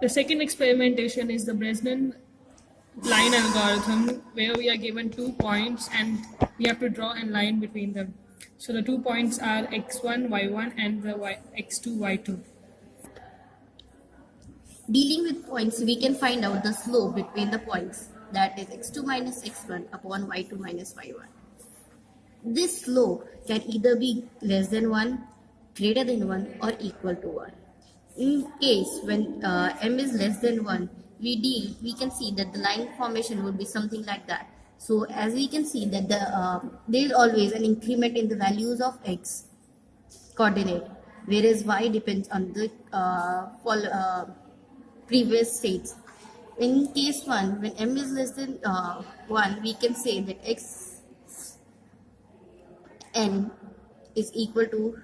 The second experimentation is the Bresnan line algorithm, where we are given 2 points and we have to draw a line between them. So the 2 points are x1, y1 and the x2, y2. Dealing with points, we can find out the slope between the points, that is x2 minus x1 upon y2 minus y1. This slope can either be less than 1, greater than 1 or equal to 1. In case when m is less than 1, we can see that the line formation would be something like that. So as we can see that there is always an increment in the values of x coordinate, whereas y depends on the previous states. In case 1, when m is less than 1, we can say that xn is equal to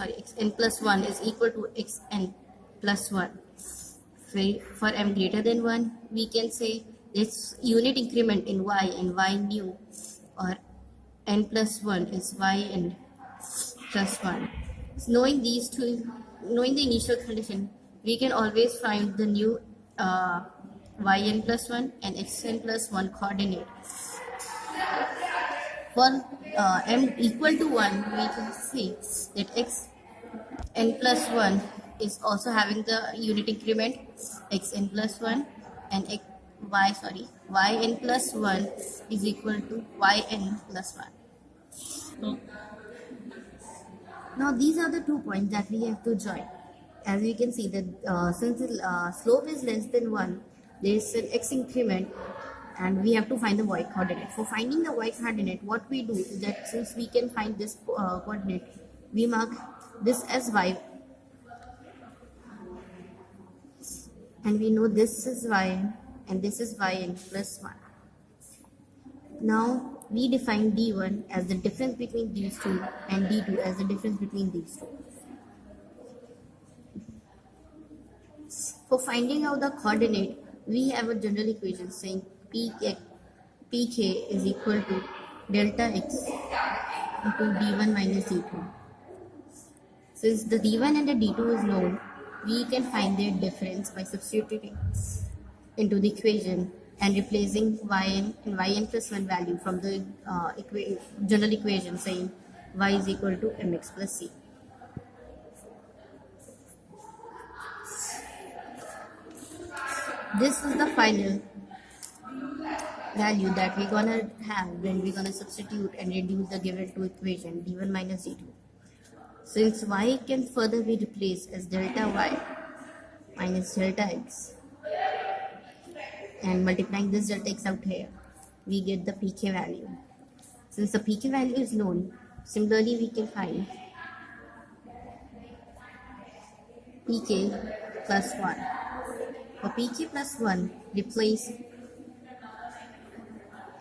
xn plus 1 is equal to xn plus 1. For m greater than 1, we can say its unit increment in y and y new, or n plus 1 is yn plus 1. So knowing the initial condition, we can always find the new yn plus 1 and xn plus 1 coordinate. For m equal to 1, we can see that xn plus 1 is also having the unit increment xn plus 1 and yn plus 1 is equal to yn plus 1. So, now these are the 2 points that we have to join. As we can see that since the slope is less than 1, there is an x increment and we have to find the y coordinate. For finding the y coordinate, what we do is that since we can find this coordinate, we mark this as y and we know this is yn and this is yn plus 1. Now we define d1 as the difference between these two and d2 as the difference between these two. For finding out the coordinate, we have a general equation saying pk is equal to delta x into d1 minus d2. Since the d1 and the d2 is known, we can find their difference by substituting into the equation and replacing yn and yn plus 1 value from the general equation saying y is equal to mx plus c. This is the final value that we're gonna have when we're gonna substitute and reduce the given two equation d1 minus d2. Since y can further be replaced as delta y minus delta x, and multiplying this delta x out here, we get the pk value. Since the pk value is known, similarly we can find pk plus 1. For pk plus 1, replace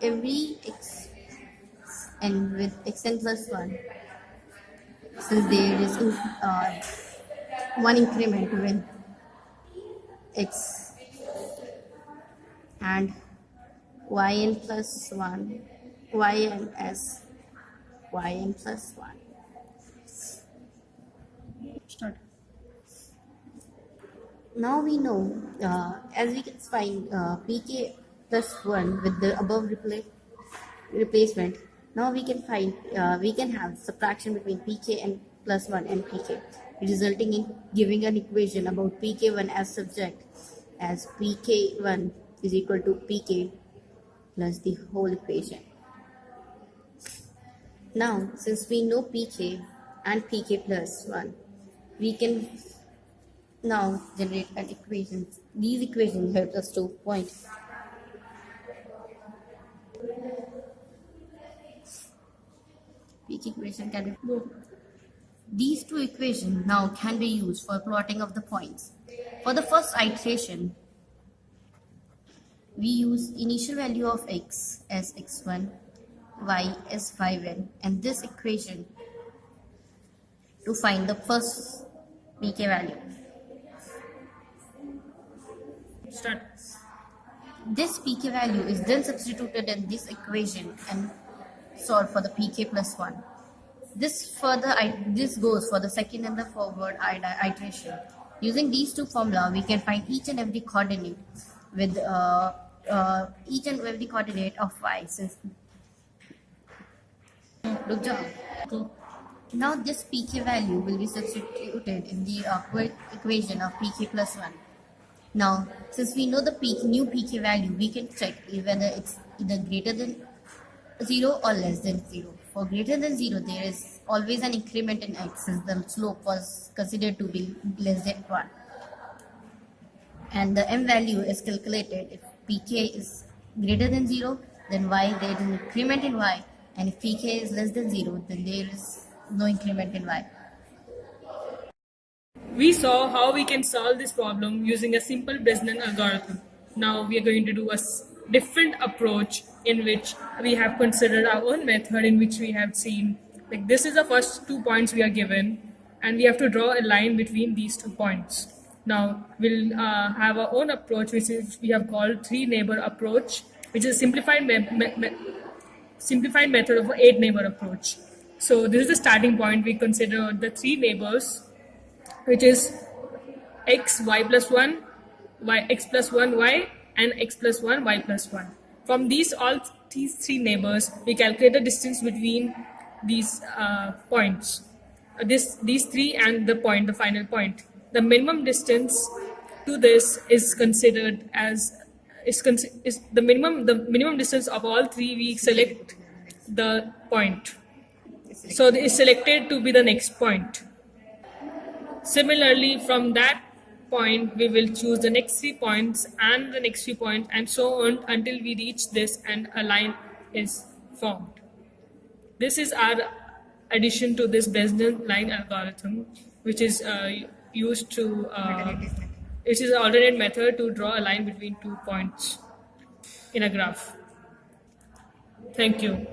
every xn with xn plus 1, since there is one increment with x, and yn plus 1, yn as yn plus 1. start. Now we know, as we can find pk plus 1 with the above replacement, now we can find, we can have subtraction between pk and plus 1 and pk, resulting in giving an equation about pk1 as subject as pk1 is equal to pk plus the whole equation. Now, since we know pk and pk plus 1, we can now generate an equation. These equations help us to point peak equation can be. These two equations now can be used for plotting of the points. For the first iteration, we use initial value of x as x1, y as 5n, and this equation to find the first pk value. Start. This pk value is then substituted in this equation and solved for the pk plus 1. This goes for the second and the forward iteration. Using these two formula, we can find each and every coordinate with each and every coordinate of y. Since good job. Cool. Now this pk value will be substituted in the equation of pk plus 1. Now, since we know the new pk value, we can check whether it's either greater than 0 or less than 0. For greater than 0, there is always an increment in x, since the slope was considered to be less than 1. And the m value is calculated if pk is greater than 0, then y, there is an increment in y, and if pk is less than 0, then there is no increment in y. We saw how we can solve this problem using a simple Bresnan algorithm. Now we are going to do a different approach in which we have considered our own method, in which we have seen like this is the first 2 points we are given, and we have to draw a line between these 2 points. Now we'll have our own approach, which is we have called 3-neighbor approach, which is a simplified method of an 8-neighbor approach. So this is the starting point. We consider the 3 neighbors, which is x, y plus 1, y, x plus 1, y, and x plus 1, y plus 1. From these 3 neighbors, we calculate the distance between these points. These 3 and the final point. The minimum distance to this is considered as is the minimum distance of all 3. We select the point, so it is selected to be the next point. Similarly, from that point, we will choose the next 3 points and the next 3 points, and so on until we reach this and a line is formed. This is our addition to this Bresnan line algorithm, which is used to which is an alternate method to draw a line between 2 points in a graph. Thank you.